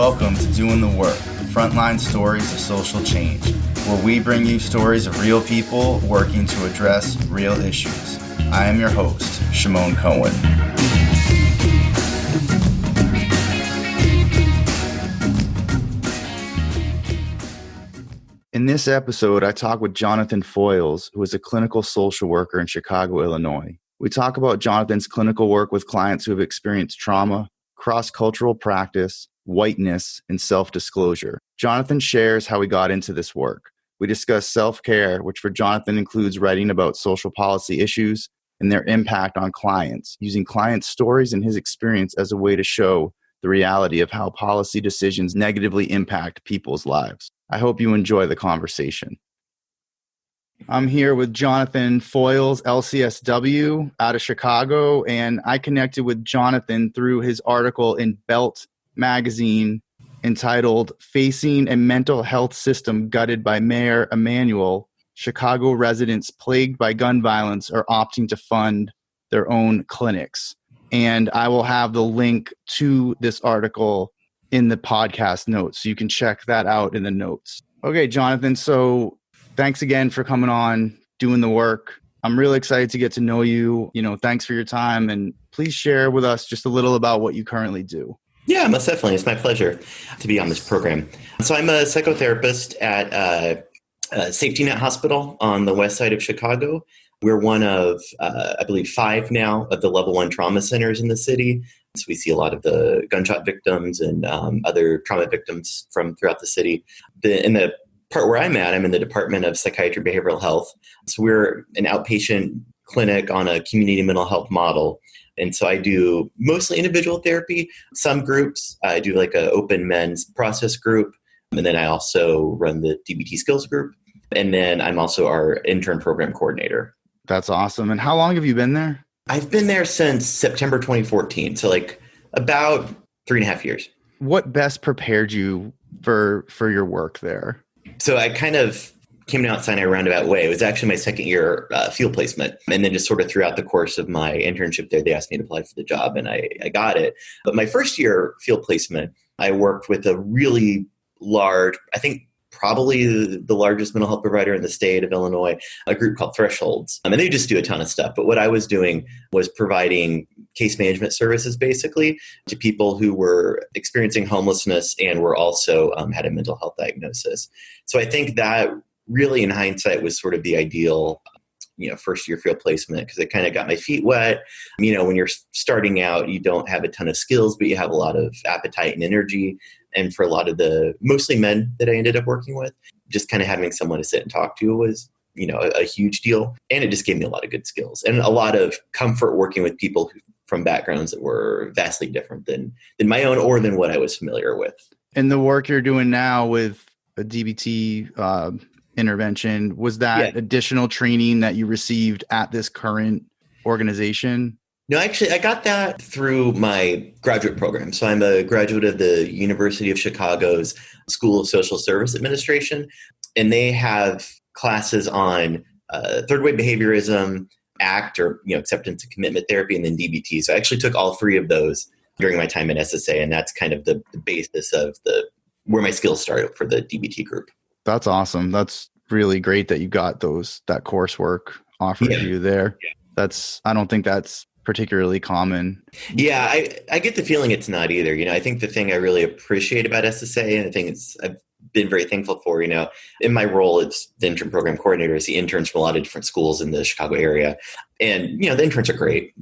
Welcome to Doing the Work, frontline stories of social change, where we bring you stories of real people working to address real issues. I am your host, Shimon Cohen. In this episode, I talk with Jonathan Foiles, who is a clinical social worker in Chicago, Illinois. We talk about Jonathan's clinical work with clients who have experienced trauma, cross-cultural practice, whiteness, and self-disclosure. Jonathan shares how he got into this work. We discuss self-care, which for Jonathan includes writing about social policy issues and their impact on clients, using clients' stories and his experience as a way to show the reality of how policy decisions negatively impact people's lives. I hope you enjoy the conversation. I'm here with Jonathan Foiles, LCSW, out of Chicago, and I connected with Jonathan through his article in Belt magazine entitled "Facing a Mental Health System Gutted by Mayor Emanuel, Chicago Residents Plagued by Gun Violence Are Opting to Fund Their Own Clinics." And I will have the link to this article in the podcast notes, so you can check that out in the notes. Okay, Jonathan, so thanks again for coming on, doing the work. I'm really excited to get to know you. Thanks for your time, and please share with us just a little about what you currently do. Yeah, most definitely. It's my pleasure to be on this program. So I'm a psychotherapist at Safety Net Hospital on the west side of Chicago. We're one of, I believe, 5 now of the level 1 trauma centers in the city. So we see a lot of the gunshot victims and other trauma victims from throughout the city. In the part where I'm at, I'm in the Department of Psychiatry Behavioral Health. So we're an outpatient clinic on a community mental health model. And so I do mostly individual therapy, some groups. I do like an open men's process group. And then I also run the DBT skills group. And then I'm also our intern program coordinator. That's awesome. And how long have you been there? I've been there since September 2014. So like about 3.5 years. What best prepared you for your work there? So I kind of came outside in a roundabout way. It was actually my second year field placement. And then just sort of throughout the course of my internship there, they asked me to apply for the job and I got it. But my first year field placement, I worked with a really large, I think probably the largest mental health provider in the state of Illinois, a group called Thresholds. And they just do a ton of stuff. But what I was doing was providing case management services basically to people who were experiencing homelessness and were also had a mental health diagnosis. So I think that really in hindsight was sort of the ideal first year field placement, because it kind of got my feet wet. When you're starting out, you don't have a ton of skills, but you have a lot of appetite and energy. And for a lot of the mostly men that I ended up working with, just kind of having someone to sit and talk to was, a huge deal. And it just gave me a lot of good skills and a lot of comfort working with people from backgrounds that were vastly different than my own or than what I was familiar with. And the work you're doing now with a DBT intervention, was that additional training that you received at this current organization? No, actually, I got that through my graduate program. So I'm a graduate of the University of Chicago's School of Social Service Administration, and they have classes on third wave behaviorism, ACT, or acceptance and commitment therapy, and then DBT. So I actually took all 3 of those during my time at SSA, and that's kind of the basis of where my skills started for the DBT group. That's awesome. That's really great that you got that coursework offered to you there. Yeah. I don't think that's particularly common. Yeah, I get the feeling it's not either. I think the thing I really appreciate about SSA, and the thing I've been very thankful for, in my role as the intern program coordinator, I see interns from a lot of different schools in the Chicago area. And, the interns are great,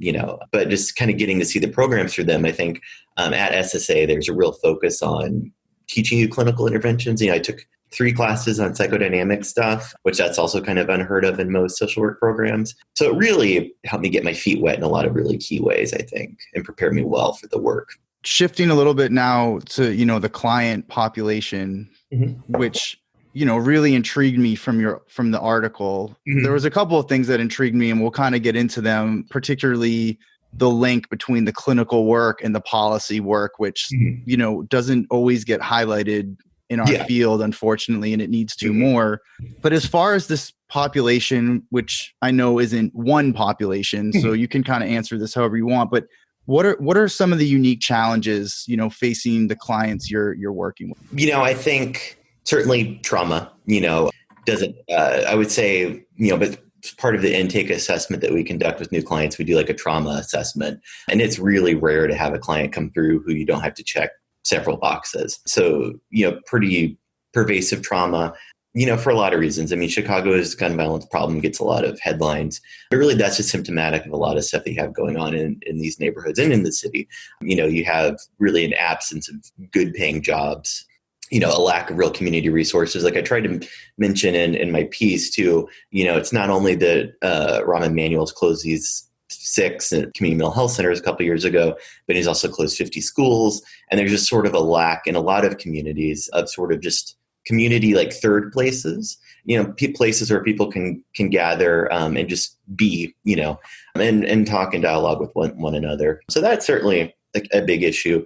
but just kind of getting to see the programs through them, I think at SSA, there's a real focus on teaching you clinical interventions. I took 3 classes on psychodynamic stuff, which that's also kind of unheard of in most social work programs. So it really helped me get my feet wet in a lot of really key ways, I think, and prepare me well for the work. Shifting a little bit now to, the client population, which, really intrigued me from the article. Mm-hmm. There was a couple of things that intrigued me, and we'll kind of get into them, particularly the link between the clinical work and the policy work, which, doesn't always get highlighted in our field, unfortunately, and it needs to more. But as far as this population, which I know isn't one population, so you can kind of answer this however you want, but What are some of the unique challenges, facing the clients you're working with? I think certainly trauma, doesn't, I would say, but part of the intake assessment that we conduct with new clients, we do like a trauma assessment. And it's really rare to have a client come through who you don't have to check several boxes. So, pretty pervasive trauma, for a lot of reasons. I mean, Chicago's gun violence problem gets a lot of headlines, but really that's just symptomatic of a lot of stuff that you have going on in these neighborhoods and in the city. You have really an absence of good paying jobs, a lack of real community resources. Like I tried to mention in my piece too, it's not only that Rahm Emanuel's closed these 6 community mental health centers a couple of years ago, but he's also closed 50 schools. And there's just sort of a lack in a lot of communities of sort of just community like third places, places where people can gather and just be, and talk and dialogue with one another. So that's certainly like a big issue,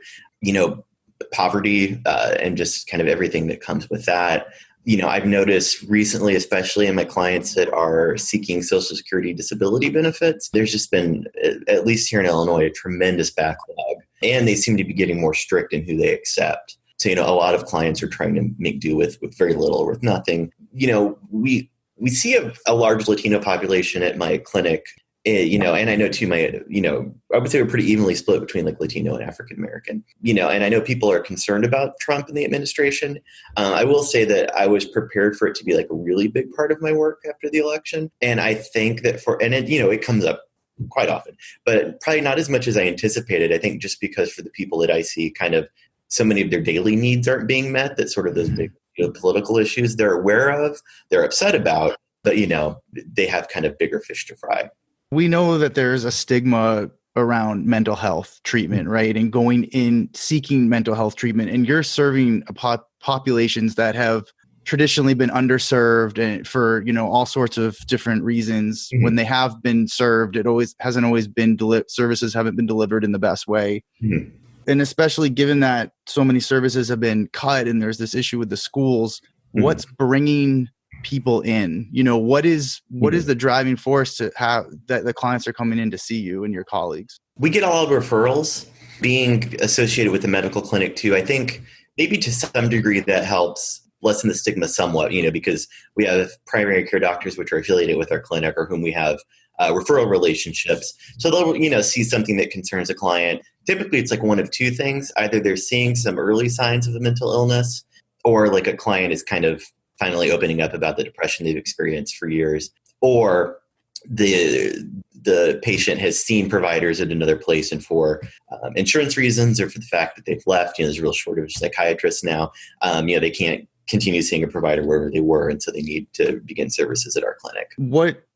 poverty and just kind of everything that comes with that. I've noticed recently, especially in my clients that are seeking Social Security disability benefits, there's just been, at least here in Illinois, a tremendous backlog, and they seem to be getting more strict in who they accept. So, a lot of clients are trying to make do with very little or with nothing. We see a large Latino population at my clinic, and I know too, I would say we're pretty evenly split between like Latino and African American, and I know people are concerned about Trump and the administration. I will say that I was prepared for it to be like a really big part of my work after the election. And I think that it comes up quite often, but probably not as much as I anticipated. I think just because for the people that I see, kind of so many of their daily needs aren't being met, that sort of those big political issues they're aware of, they're upset about, but they have kind of bigger fish to fry. We know that there's a stigma around mental health treatment, right? And going in seeking mental health treatment, and you're serving populations that have traditionally been underserved and for, all sorts of different reasons. Mm-hmm. When they have been served, it hasn't always been services haven't been delivered in the best way. Mm-hmm. And especially given that so many services have been cut and there's this issue with the schools, what's bringing people in? What is the driving force to have that the clients are coming in to see you and your colleagues? We get a lot of referrals. Being associated with the medical clinic too, I think maybe to some degree that helps lessen the stigma somewhat, because we have primary care doctors which are affiliated with our clinic or whom we have referral relationships. So they'll, see something that concerns a client. Typically, it's like one of two things. Either they're seeing some early signs of a mental illness, or like a client is kind of finally opening up about the depression they've experienced for years, or the patient has seen providers at another place and for insurance reasons or for the fact that they've left, there's a real shortage of psychiatrists now. They can't continue seeing a provider wherever they were, and so they need to begin services at our clinic.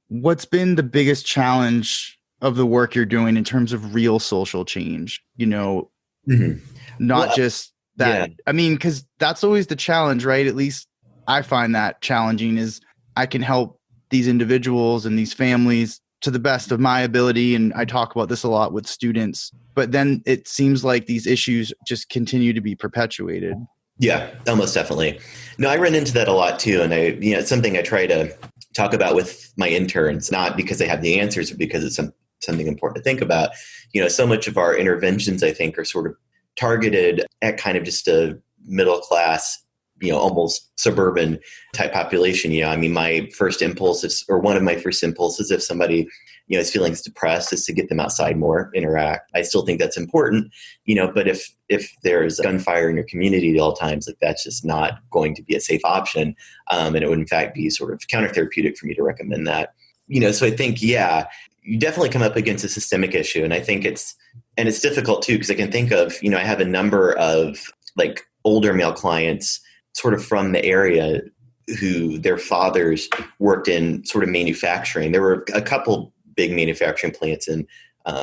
What's been the biggest challenge of the work you're doing in terms of real social change? Not just that. Yeah. I mean, because that's always the challenge, right? At least I find that challenging is I can help these individuals and these families to the best of my ability. And I talk about this a lot with students, but then it seems like these issues just continue to be perpetuated. Yeah, almost definitely. No, I run into that a lot too. And it's something I try to talk about with my interns, not because they have the answers, but because it's something important to think about. So much of our interventions, I think, are sort of targeted at kind of just a middle class, almost suburban type population. My first impulse is, or one of my first impulses, if somebody, is feeling depressed, is to get them outside more, interact. I still think that's important, but if there's gunfire in your community at all times, like that's just not going to be a safe option. And it would in fact be sort of counter-therapeutic for me to recommend that. So I think, you definitely come up against a systemic issue. And I think it's difficult too, because I can think of, I have a number of like older male clients sort of from the area who their fathers worked in sort of manufacturing. There were a couple big manufacturing plants and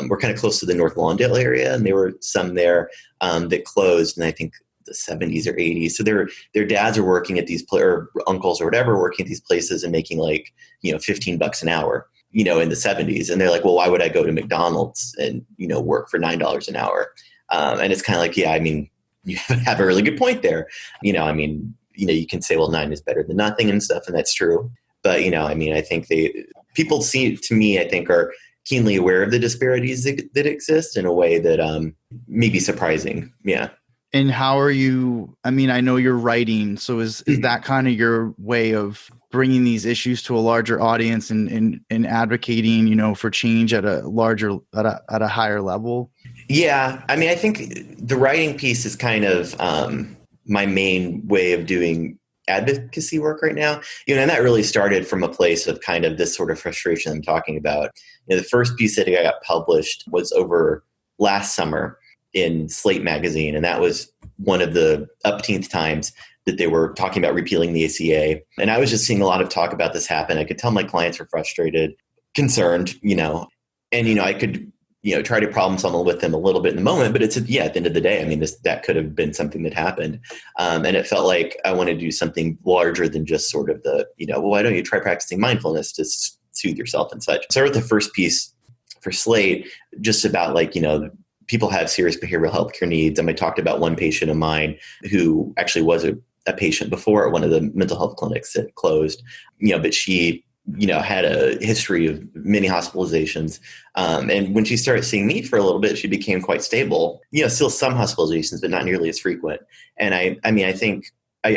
we're kind of close to the North Lawndale area. And there were some there that closed in, I think, the 70s or 80s. So their dads are working at these or uncles or whatever, working at these places and making like, $15 an hour, in the 70s. And they're like, well, why would I go to McDonald's and, work for $9 an hour? And it's kind of like, you have a really good point there. You can say, well, 9 is better than nothing and stuff. And that's true. But, I think people see, to me, I think are keenly aware of the disparities that exist in a way that may be surprising. Yeah. And how are you, I mean, I know you're writing, so is that kind of your way of bringing these issues to a larger audience and advocating, for change at a larger, at a higher level? Yeah. I mean, I think the writing piece is kind of my main way of doing advocacy work right now. And that really started from a place of kind of this sort of frustration I'm talking about. The first piece that I got published was over last summer in Slate magazine. And that was one of the upteenth times that they were talking about repealing the ACA. And I was just seeing a lot of talk about this happen. I could tell my clients were frustrated, concerned, and, I could, try to problem solve with them a little bit in the moment, but at the end of the day, I mean, that could have been something that happened. And it felt like I wanted to do something larger than just sort of the, why don't you try practicing mindfulness to soothe yourself and such. So I wrote the first piece for Slate just about people have serious behavioral health care needs. And I talked about one patient of mine who actually was a patient before at one of the mental health clinics that closed, but she, had a history of many hospitalizations. And when she started seeing me for a little bit, she became quite stable, still some hospitalizations, but not nearly as frequent. And I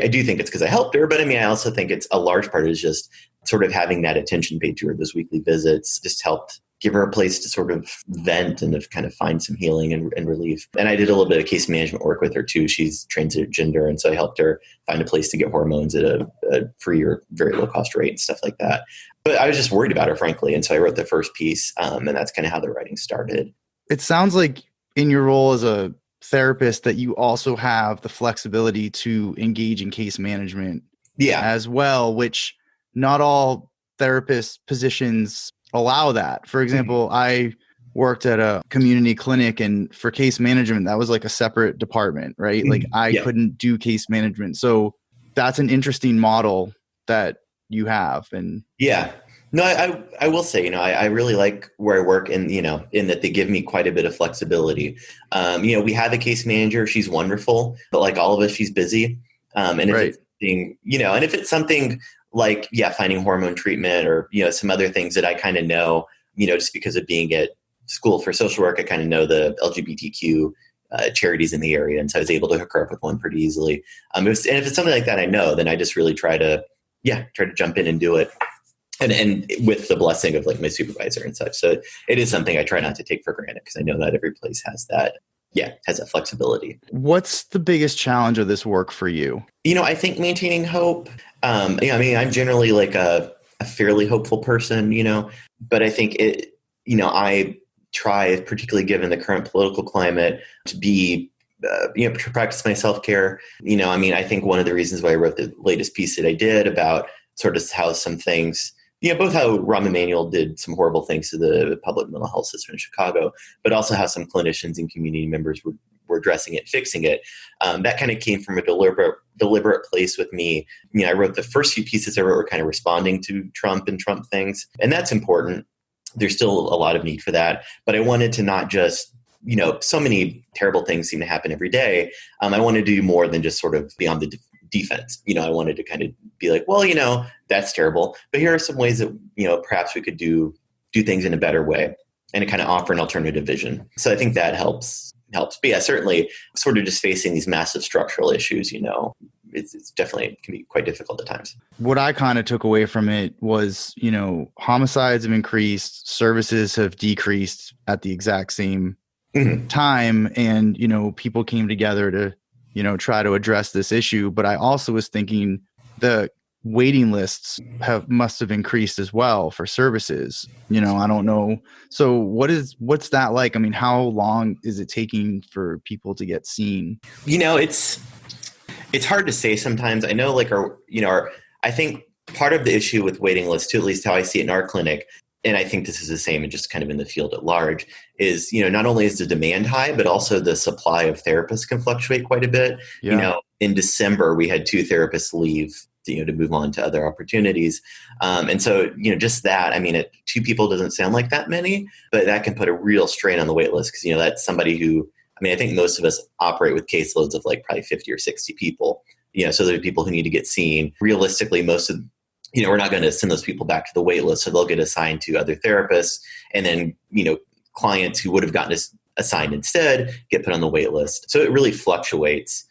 do think it's because I helped her, but I also think it's a large part is just sort of having that attention paid to her. Those weekly visits just helped give her a place to sort of vent and to kind of find some healing and relief. And I did a little bit of case management work with her too. She's transgender. And so I helped her find a place to get hormones at a free or very low cost rate and stuff like that. But I was just worried about her, frankly. And so I wrote the first piece. And that's kind of how the writing started. It sounds like in your role as a therapist that you also have the flexibility to engage in case management as well, which not all therapist positions allow that. For example, I worked at a community clinic, and for case management, that was like a separate department, right? Like I couldn't do case management. So that's an interesting model that you have. And no, I will say, I really like where I work in that they give me quite a bit of flexibility. We have a case manager. She's wonderful, but like all of us, she's busy. And if it's something like, finding hormone treatment or, some other things that I kind of know, just because of being at school for social work, I kind of know the LGBTQ charities in the area. And so I was able to hook her up with one pretty easily. And if it's something like that I know, then I just really try to jump in and do it. And with the blessing of like my supervisor and such. So it is something I try not to take for granted because I know that every place has that flexibility. What's the biggest challenge of this work for you? I think maintaining hope. I'm generally like a fairly hopeful person, but I think I try, particularly given the current political climate, to be, to practice my self-care. I think one of the reasons why I wrote the latest piece that I did about sort of how some things, both how Rahm Emanuel did some horrible things to the public mental health system in Chicago, but also how some clinicians and community members were addressing it, fixing it. That kind of came from a deliberate place with me. I wrote the first few pieces I wrote were kind of responding to Trump and Trump things, and that's important. There's still a lot of need for that, but I wanted to not just, so many terrible things seem to happen every day. I wanted to do more than just sort of be on the defense. I wanted to kind of be like, well, that's terrible, but here are some ways that, perhaps we could do things in a better way and to kind of offer an alternative vision. So I think that helps. But certainly sort of just facing these massive structural issues, it's definitely can be quite difficult at times. What I kind of took away from it was, homicides have increased, services have decreased at the exact same time. And, people came together to, try to address this issue. But I also was thinking the waiting lists must have increased as well for services. I don't know. So what's that like? I mean, how long is it taking for people to get seen? It's hard to say sometimes. I know I think part of the issue with waiting lists too, at least how I see it in our clinic, and I think this is the same and just kind of in the field at large, is, not only is the demand high, but also the supply of therapists can fluctuate quite a bit. Yeah. In December, we had 2 therapists leave to move on to other opportunities. And so, just that, 2 people doesn't sound like that many, but that can put a real strain on the wait list because, that's somebody who, I think most of us operate with caseloads of like probably 50 or 60 people, so there are people who need to get seen. Realistically, most of we're not going to send those people back to the wait list. So they'll get assigned to other therapists, and then, clients who would have gotten assigned instead get put on the wait list. So it really fluctuates.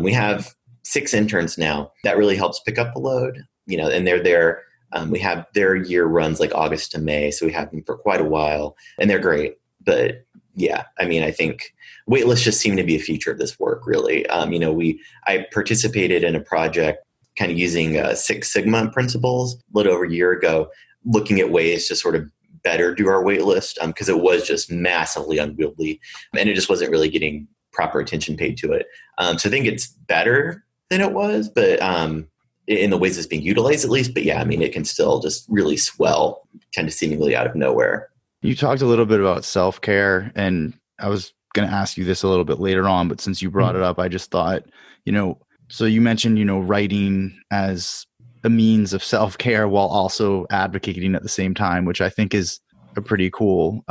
We have 6 interns now. That really helps pick up the load, and they're there. We have their year runs like August to May. So we have them for quite a while, and they're great. But yeah, I think wait lists just seem to be a feature of this work, really. I participated in a project kind of using Six Sigma principles a little over a year ago, looking at ways to sort of better do our wait list, because it was just massively unwieldy, and it just wasn't really getting proper attention paid to it. So I think it's better than it was, but in the ways it's being utilized at least. But yeah, it can still just really swell kind of seemingly out of nowhere. You talked a little bit about self-care, and I was going to ask you this a little bit later on, but since you brought it up, I just thought, so you mentioned, writing as a means of self-care while also advocating at the same time, which I think is a pretty cool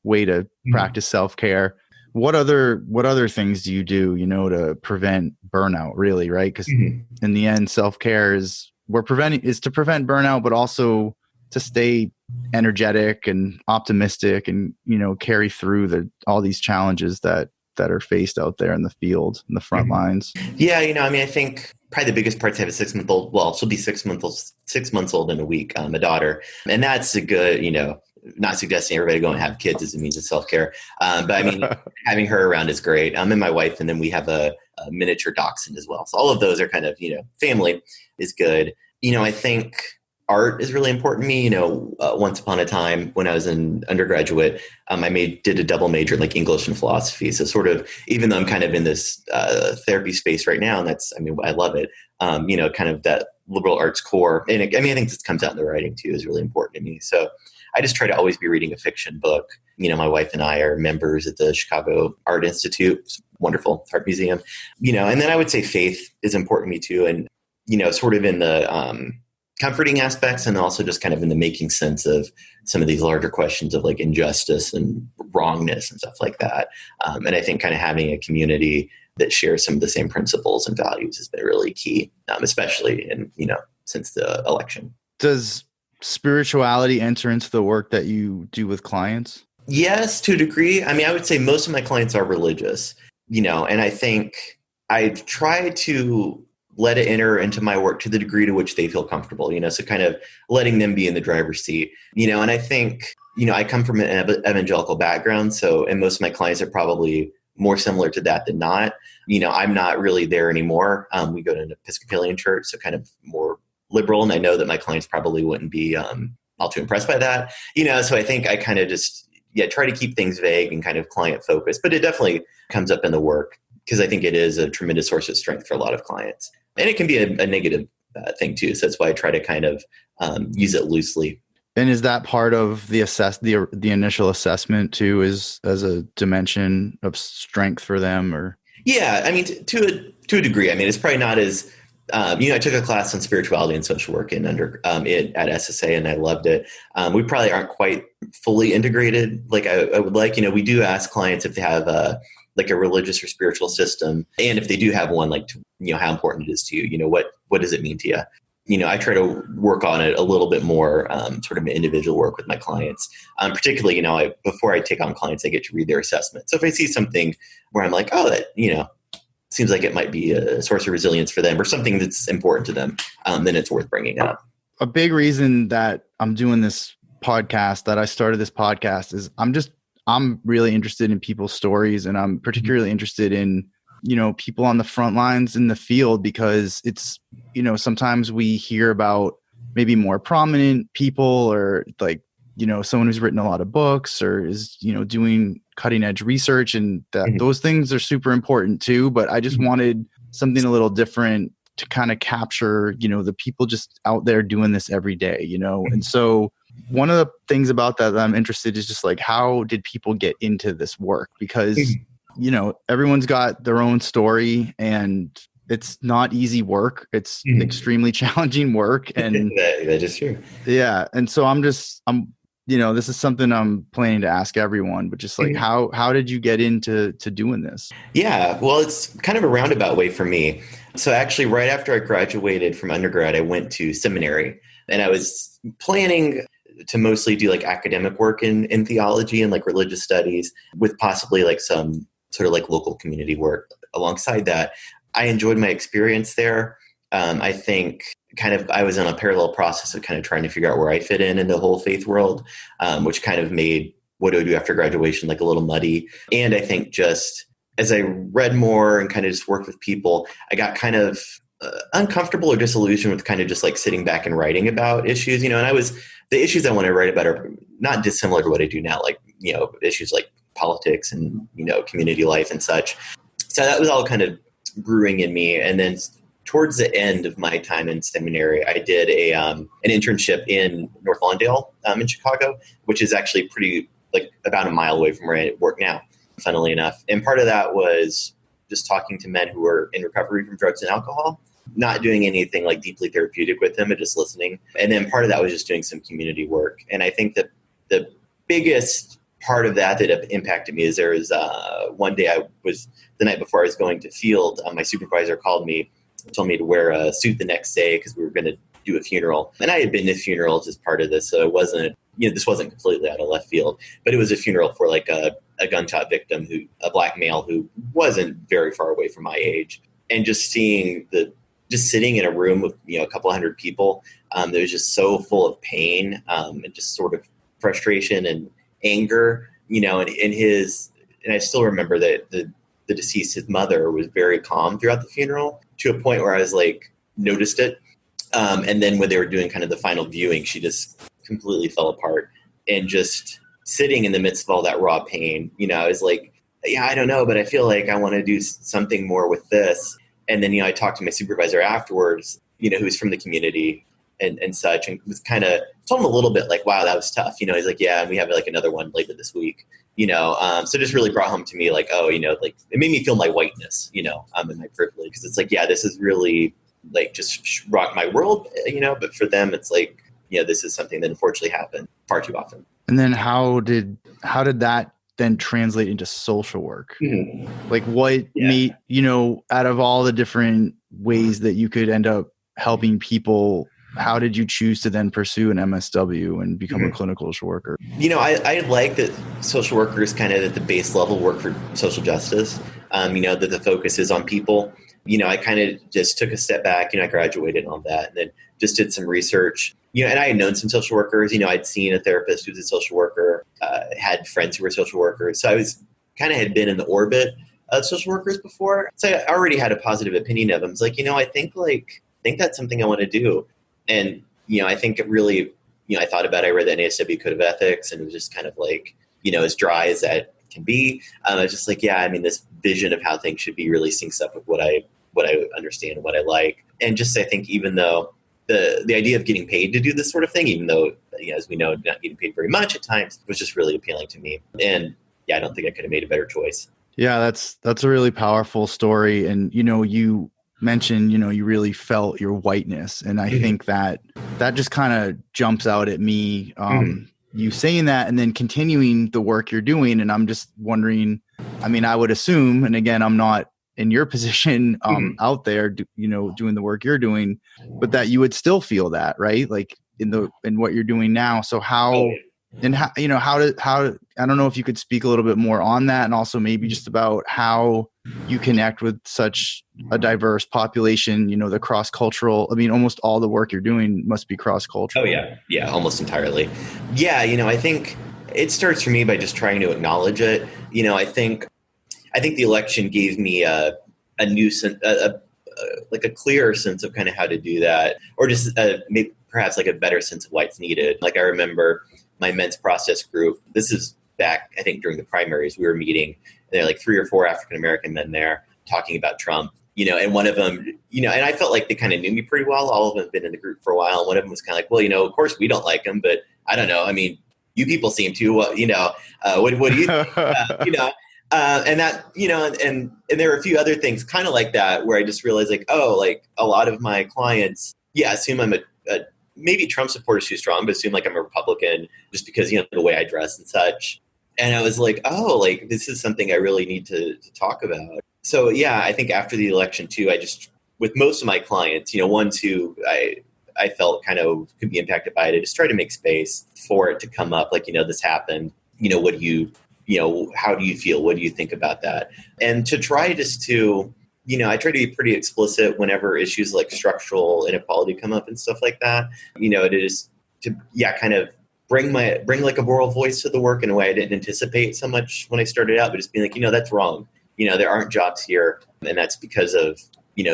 way to practice self-care. What other things do you do, to prevent burnout, really, right? Because in the end, self-care is to prevent burnout, but also to stay energetic and optimistic and, carry through all these challenges that are faced out there in the field, in the front lines. Yeah. I think probably the biggest part is I have a 6-month-old. Well, she'll be 6 months old in a week, a daughter. And that's a good, not suggesting everybody go and have kids as a means of self-care. But having her around is great. And my wife, and then we have a miniature dachshund as well. So all of those are kind of, family is good. I think art is really important to me. Once upon a time when I was an undergraduate, I did a double major in like English and philosophy. So sort of, even though I'm kind of in this therapy space right now, and I love it, kind of that liberal arts core. And I think this comes out in the writing too, is really important to me. So I just try to always be reading a fiction book. My wife and I are members at the Chicago Art Institute. It's wonderful art museum, and then I would say faith is important to me too. And, sort of in the, comforting aspects, and also just kind of in the making sense of some of these larger questions of like injustice and wrongness and stuff like that. And I think kind of having a community that shares some of the same principles and values has been really key, especially in, since the election. Does spirituality enter into the work that you do with clients? Yes, to a degree. I would say most of my clients are religious, and I think I try to let it enter into my work to the degree to which they feel comfortable, so kind of letting them be in the driver's seat, and I think, I come from an evangelical background. So, and most of my clients are probably more similar to that than not. I'm not really there anymore. We go to an Episcopalian church, so kind of more liberal. And I know that my clients probably wouldn't be all too impressed by that, so I think I kind of just, try to keep things vague and kind of client focused, but it definitely comes up in the work because I think it is a tremendous source of strength for a lot of clients. And it can be a negative thing too. So that's why I try to kind of use it loosely. And is that part of the initial assessment too, as a dimension of strength for them, or? Yeah, to a degree. It's probably not as I took a class on spirituality and social work at SSA, and I loved it. We probably aren't quite fully integrated like I would like. We do ask clients if they have a religious or spiritual system, and if they do have one, how important it is to you. What does it mean to you? I try to work on it a little bit more, sort of individual work with my clients. Particularly, before I take on clients, I get to read their assessment. So if I see something where I'm like, oh, that seems like it might be a source of resilience for them or something that's important to them, then it's worth bringing up. A big reason that I'm doing this podcast, that I started this podcast, is I'm really interested in people's stories, and I'm particularly interested in, people on the front lines in the field, because it's, sometimes we hear about maybe more prominent people, or someone who's written a lot of books or is, doing cutting edge research, and those things are super important too. But I just wanted something a little different to kind of capture, the people just out there doing this every day, and so one of the things about that I'm interested is just how did people get into this work? Because, everyone's got their own story, and it's not easy work. It's extremely challenging work. And that is true. Yeah. And so this is something I'm planning to ask everyone, but just how did you get into doing this? Yeah, well, it's kind of a roundabout way for me. So actually, right after I graduated from undergrad, I went to seminary. And I was planning to mostly do like academic work in theology and like religious studies with possibly like some sort of like local community work alongside that. I enjoyed my experience there. I think kind of I was in a parallel process of kind of trying to figure out where I fit in the whole faith world, which kind of made what do I do after graduation like a little muddy. And I think just as I read more and kind of just worked with people, I got kind of uncomfortable or disillusioned with kind of just like sitting back and writing about issues, and the issues I want to write about are not dissimilar to what I do now, like, issues like politics and, community life and such. So that was all kind of brewing in me. And then towards the end of my time in seminary, I did an internship in North Lawndale in Chicago, which is actually pretty like about a mile away from where I work now, funnily enough. And part of that was just talking to men who were in recovery from drugs and alcohol, not doing anything like deeply therapeutic with them, but just listening. And then part of that was just doing some community work. And I think that the biggest part of that impacted me is there was one day the night before I was going to field, my supervisor called me, told me to wear a suit the next day because we were going to do a funeral. And I had been to funerals as part of this, so it wasn't, this wasn't completely out of left field, but it was a funeral for like a gunshot victim, a black male who wasn't very far away from my age. And just sitting in a room with, a couple hundred people, that was just so full of pain, and just sort of frustration and anger, and I still remember that the deceased, his mother, was very calm throughout the funeral to a point where I was like, noticed it. And then when they were doing kind of the final viewing, she just completely fell apart, and just sitting in the midst of all that raw pain, I was like, yeah, I don't know, but I feel like I want to do something more with this. And then, I talked to my supervisor afterwards, who's from the community and such, and was kind of told him a little bit like, wow, that was tough. He's like, yeah, and we have like another one later this week, so just really brought home to me like, oh, like it made me feel my whiteness, and my privilege. Because it's like, yeah, this is really like just rocked my world, but for them, it's like, this is something that unfortunately happened far too often. And then how did that then translate into social work? Mm-hmm. Like what made, out of all the different ways that you could end up helping people, how did you choose to then pursue an MSW and become a clinical social worker? I like that social workers kind of at the base level work for social justice, that the focus is on people. I kind of just took a step back, I graduated on that, and then just did some research, and I had known some social workers, I'd seen a therapist who was a social worker, had friends who were social workers. So I was kind of had been in the orbit of social workers before. So I already had a positive opinion of them. It's like, I think that's something I want to do. And, I think it really, I thought about it. I read the NASW Code of Ethics, and it was just kind of like, as dry as that can be. I was just like, yeah, this vision of how things should be really syncs up with what I understand and what I like. And just, I think even though the idea of getting paid to do this sort of thing, even though, as we know, not getting paid very much at times, was just really appealing to me. And yeah, I don't think I could have made a better choice. Yeah, that's a really powerful story. And, you mentioned, you really felt your whiteness. And I think that just kind of jumps out at me, you saying that and then continuing the work you're doing. And I'm just wondering, I would assume, and again, I'm not in your position out there, doing the work you're doing, but that you would still feel that, right? Like in what you're doing now. So how I don't know if you could speak a little bit more on that, and also maybe just about how you connect with such a diverse population, the cross-cultural, almost all the work you're doing must be cross-cultural. Oh yeah. Yeah. Almost entirely. Yeah. I think it starts for me by just trying to acknowledge it. I think the election gave me a new sense, like a clearer sense of kind of how to do that, or just maybe perhaps like a better sense of what's needed. Like I remember my men's process group, this is back, I think during the primaries, we were meeting, and there are like 3 or 4 African-American men there talking about Trump, and one of them, and I felt like they kind of knew me pretty well. All of them have been in the group for a while. And one of them was kind of like, well, of course we don't like him, but I don't know. You people seem to, what do you think? And that, and there are a few other things kind of like that where I just realized like, oh, like a lot of my clients, assume I'm a maybe Trump supporters too strong, but assume like I'm a Republican just because, the way I dress and such. And I was like, oh, like this is something I really need to talk about. So yeah, I think after the election too, I just, with most of my clients, ones who I I felt kind of could be impacted by it. I just try to make space for it to come up. Like, this happened. What do you, how do you feel? What do you think about that? And to try just to, I try to be pretty explicit whenever issues like structural inequality come up and stuff like that. It is to, kind of bring like a moral voice to the work in a way I didn't anticipate so much when I started out, but just being like, that's wrong. There aren't jobs here. And that's because of,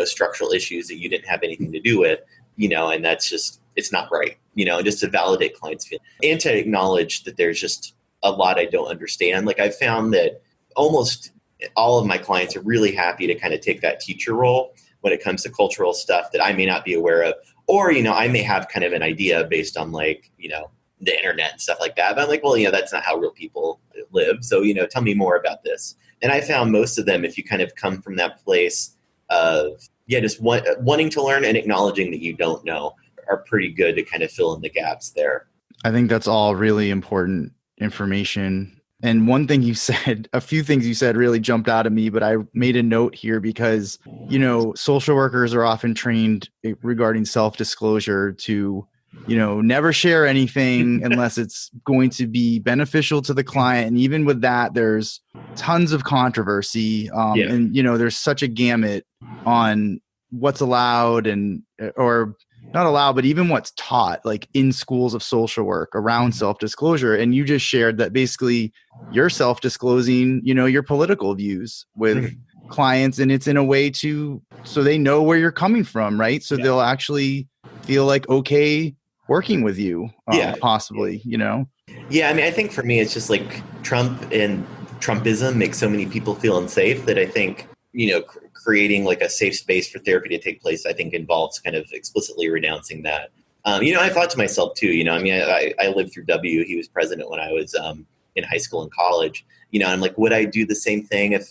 structural issues that you didn't have anything to do with, and that's just, it's not right, and just to validate clients' feelings and to acknowledge that there's just a lot I don't understand. Like, I've found that almost all of my clients are really happy to kind of take that teacher role when it comes to cultural stuff that I may not be aware of, or, I may have kind of an idea based on like, the internet and stuff like that. But I'm like, well, that's not how real people live. So, tell me more about this. And I found most of them, if you kind of come from that place of, just wanting to learn and acknowledging that you don't know, are pretty good to kind of fill in the gaps there. I think that's all really important information. And one thing you said, a few things you said really jumped out at me, but I made a note here because, social workers are often trained regarding self-disclosure to, never share anything unless it's going to be beneficial to the client. And even with that, there's tons of controversy. And, there's such a gamut on what's allowed and, or not allowed, but even what's taught, like in schools of social work around self-disclosure. And you just shared that basically you're self-disclosing, your political views with clients, and it's in a way so they know where you're coming from, right? So they'll actually feel like, okay, working with you, possibly, Yeah, I mean, I think for me, it's just like Trump and Trumpism makes so many people feel unsafe that I think, creating like a safe space for therapy to take place, I think involves kind of explicitly renouncing that. I thought to myself too, I lived through W. He was president when I was in high school and college. I'm like, would I do the same thing if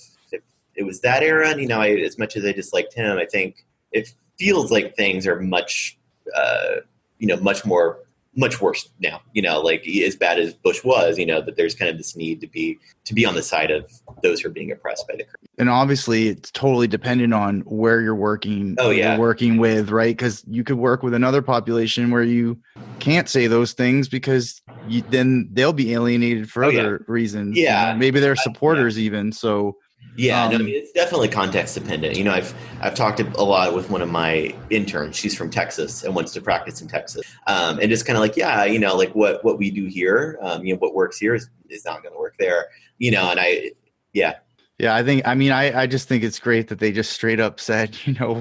it was that era? And, as much as I disliked him, I think it feels like things are much much worse now, like as bad as Bush was, that there's kind of this need to be on the side of those who are being oppressed by the current. And obviously it's totally dependent on where you're working, you're working with, right? Because you could work with another population where you can't say those things because then they'll be alienated for other reasons. Yeah. Maybe they're supporters even. So I mean, it's definitely context dependent. I've talked a lot with one of my interns. She's from Texas and wants to practice in Texas. And just kind of like, like what we do here, what works here is not going to work there, and I just think it's great that they just straight up said,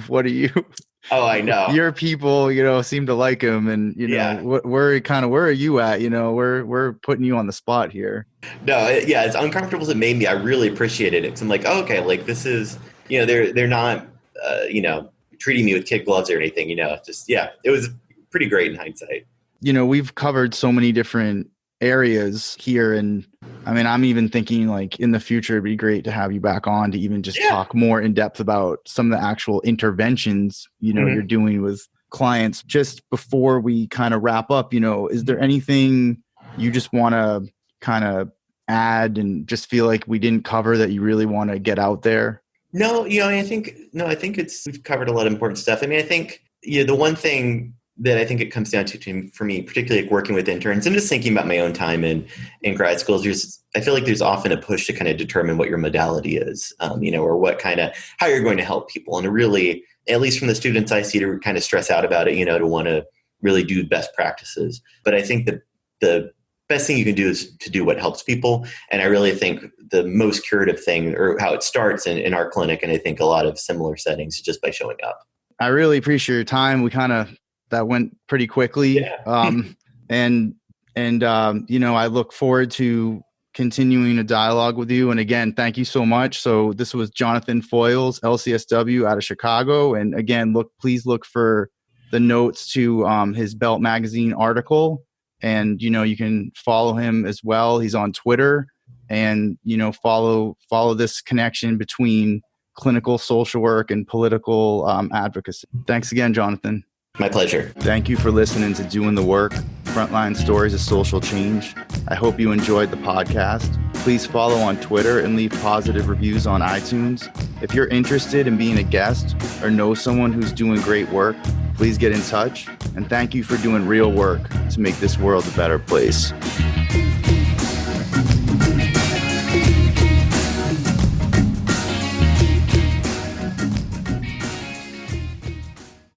what are you? Oh, I know. Your people, seem to like him, and where are you at? We're putting you on the spot here. No, as uncomfortable as it made me, I really appreciated it. 'Cause I'm like, oh, okay, like this is, they're not, treating me with kid gloves or anything. It was pretty great in hindsight. We've covered so many different areas here, and I mean, I'm even thinking like in the future, it'd be great to have you back on to even just talk more in depth about some of the actual interventions, you're doing with clients. Just before we kind of wrap up, is there anything you just want to kind of add and just feel like we didn't cover that you really want to get out there? No, I think we've covered a lot of important stuff. I mean, I think, the one thing that I think it comes down to for me, particularly like working with interns, I'm just thinking about my own time in grad schools. I feel like there's often a push to kind of determine what your modality is, or how you're going to help people. And really, at least from the students I see, to kind of stress out about it, to want to really do best practices. But I think that the best thing you can do is to do what helps people. And I really think the most curative thing, or how it starts in our clinic, and I think a lot of similar settings, is just by showing up. I really appreciate your time. That went pretty quickly. And I look forward to continuing a dialogue with you. And again, thank you so much. So this was Jonathan Foyles, LCSW out of Chicago. And again, please look for the notes to his Belt Magazine article. And, you can follow him as well. He's on Twitter, and, follow this connection between clinical social work and political advocacy. Thanks again, Jonathan. My pleasure. Thank you for listening to Doing the Work. Frontline Stories of Social Change. I hope you enjoyed the podcast. Please follow on Twitter and leave positive reviews on iTunes. If you're interested in being a guest or know someone who's doing great work, please get in touch. And thank you for doing real work to make this world a better place.